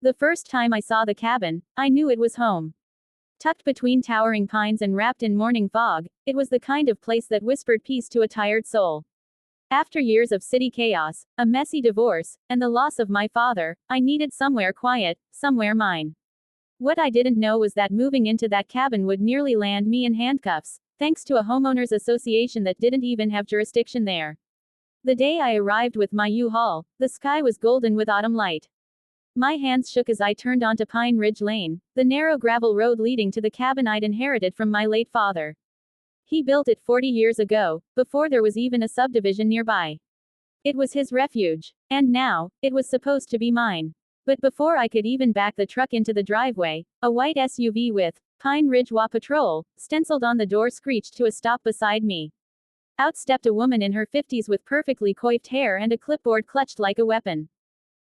The first time I saw the cabin, I knew it was home. Tucked between towering pines and wrapped in morning fog, it was the kind of place that whispered peace to a tired soul. After years of city chaos, a messy divorce, and the loss of my father, I needed somewhere quiet, somewhere mine. What I didn't know was that moving into that cabin would nearly land me in handcuffs, thanks to a homeowners association that didn't even have jurisdiction there. The day I arrived with my U-Haul, the sky was golden with autumn light. My hands shook as I turned onto Pine Ridge Lane, the narrow gravel road leading to the cabin I'd inherited from my late father. He built it 40 years ago, before there was even a subdivision nearby. It was his refuge. And now, it was supposed to be mine. But before I could even back the truck into the driveway, a white SUV with Pine Ridge HOA Patrol stenciled on the door screeched to a stop beside me. Out stepped a woman in her 50s with perfectly coiffed hair and a clipboard clutched like a weapon.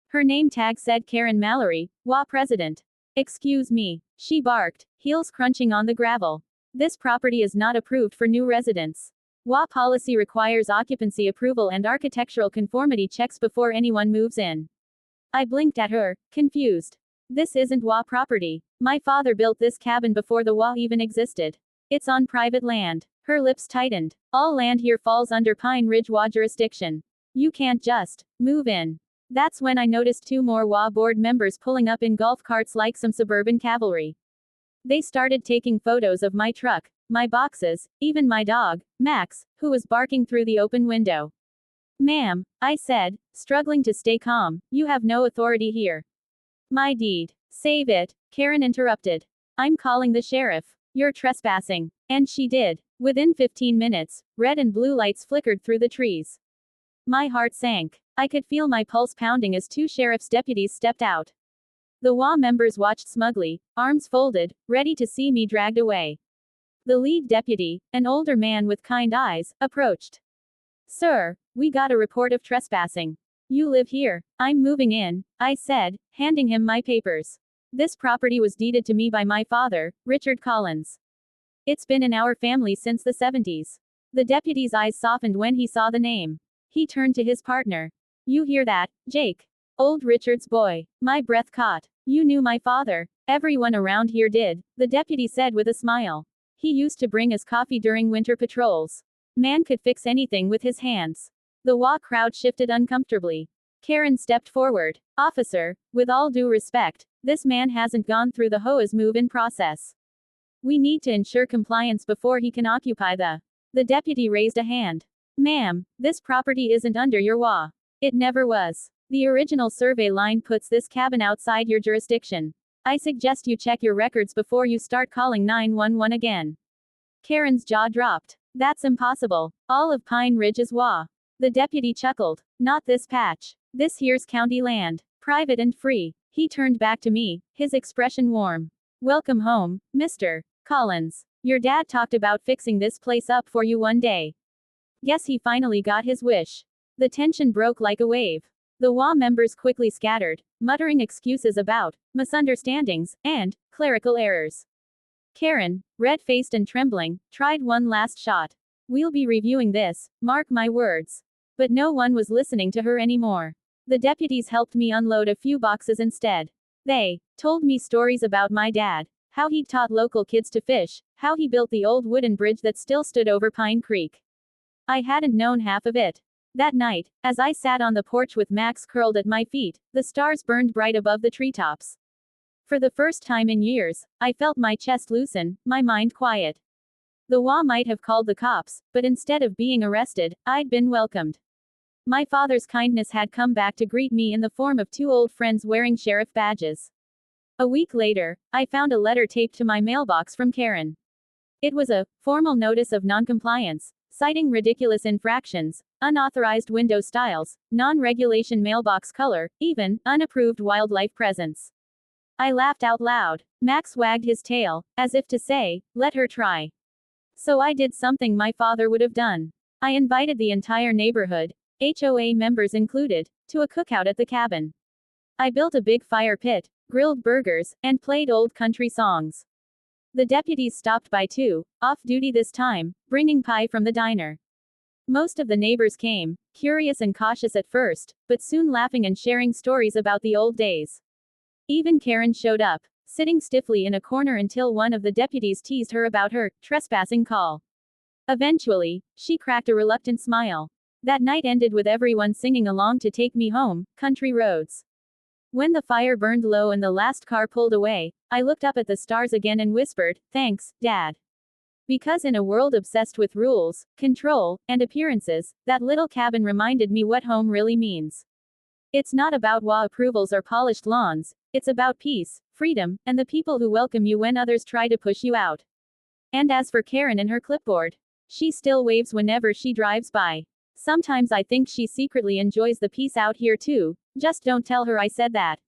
Her name tag said Karen Mallory, HOA President. "Excuse me," she barked, heels crunching on the gravel. "This property is not approved for new residents. HOA policy requires occupancy approval and architectural conformity checks before anyone moves in." I blinked at her, confused. "This isn't HOA property. My father built this cabin before the HOA even existed. It's on private land." Her lips tightened. "All land here falls under Pine Ridge HOA jurisdiction. You can't just move in." That's when I noticed two more HOA board members pulling up in golf carts like some suburban cavalry. They started taking photos of my truck, my boxes, even my dog, Max, who was barking through the open window. "Ma'am," I said, struggling to stay calm, "you have no authority here." "My deed." "Save it," Karen interrupted. "I'm calling the sheriff. You're trespassing." And she did. Within 15 minutes, red and blue lights flickered through the trees. My heart sank. I could feel my pulse pounding as two sheriff's deputies stepped out. The HOA members watched smugly, arms folded, ready to see me dragged away. The lead deputy, an older man with kind eyes, approached. "Sir, we got a report of trespassing. You live here." "I'm moving in," I said, handing him my papers. "This property was deeded to me by my father, Richard Collins. It's been in our family since the 70s. The deputy's eyes softened when he saw the name. He turned to his partner. "You hear that, Jake? Old Richard's boy." My breath caught. "You knew my father." "Everyone around here did," the deputy said with a smile. "He used to bring us coffee during winter patrols. Man could fix anything with his hands." The HOA crowd shifted uncomfortably. Karen stepped forward. "Officer, with all due respect, this man hasn't gone through the HOA's move-in process. We need to ensure compliance before he can occupy The deputy raised a hand. "Ma'am, this property isn't under your HOA. It never was. The original survey line puts this cabin outside your jurisdiction. I suggest you check your records before you start calling 911 again." Karen's jaw dropped. "That's impossible. All of Pine Ridge is HOA." The deputy chuckled. "Not this patch. This here's county land. Private and free." He turned back to me, his expression warm. "Welcome home, Mr. Collins. Your dad talked about fixing this place up for you one day. Guess he finally got his wish." The tension broke like a wave. The HOA members quickly scattered, muttering excuses about misunderstandings and clerical errors. Karen, red-faced and trembling, tried one last shot. "We'll be reviewing this, mark my words." But no one was listening to her anymore. The deputies helped me unload a few boxes instead. They told me stories about my dad, how he'd taught local kids to fish, how he built the old wooden bridge that still stood over Pine Creek. I hadn't known half of it. That night, as I sat on the porch with Max curled at my feet, the stars burned bright above the treetops. For the first time in years, I felt my chest loosen, my mind quiet. The HOA might have called the cops, but instead of being arrested, I'd been welcomed. My father's kindness had come back to greet me in the form of two old friends wearing sheriff badges. A week later, I found a letter taped to my mailbox from Karen. It was a formal notice of noncompliance, citing ridiculous infractions, unauthorized window styles, non-regulation mailbox color, even unapproved wildlife presence. I laughed out loud. Max wagged his tail, as if to say, "Let her try." So I did something my father would have done. I invited the entire neighborhood, HOA members included, to a cookout at the cabin. I built a big fire pit, grilled burgers, and played old country songs. The deputies stopped by too, off duty this time, bringing pie from the diner. Most of the neighbors came, curious and cautious at first, but soon laughing and sharing stories about the old days. Even Karen showed up, sitting stiffly in a corner until one of the deputies teased her about her trespassing call. Eventually, she cracked a reluctant smile. That night ended with everyone singing along to Take Me Home, Country Roads. When the fire burned low and the last car pulled away, I looked up at the stars again and whispered, "Thanks, Dad." Because in a world obsessed with rules, control, and appearances, that little cabin reminded me what home really means. It's not about WA approvals or polished lawns, it's about peace, freedom, and the people who welcome you when others try to push you out. And as for Karen and her clipboard, she still waves whenever she drives by. Sometimes I think she secretly enjoys the peace out here too, just don't tell her I said that.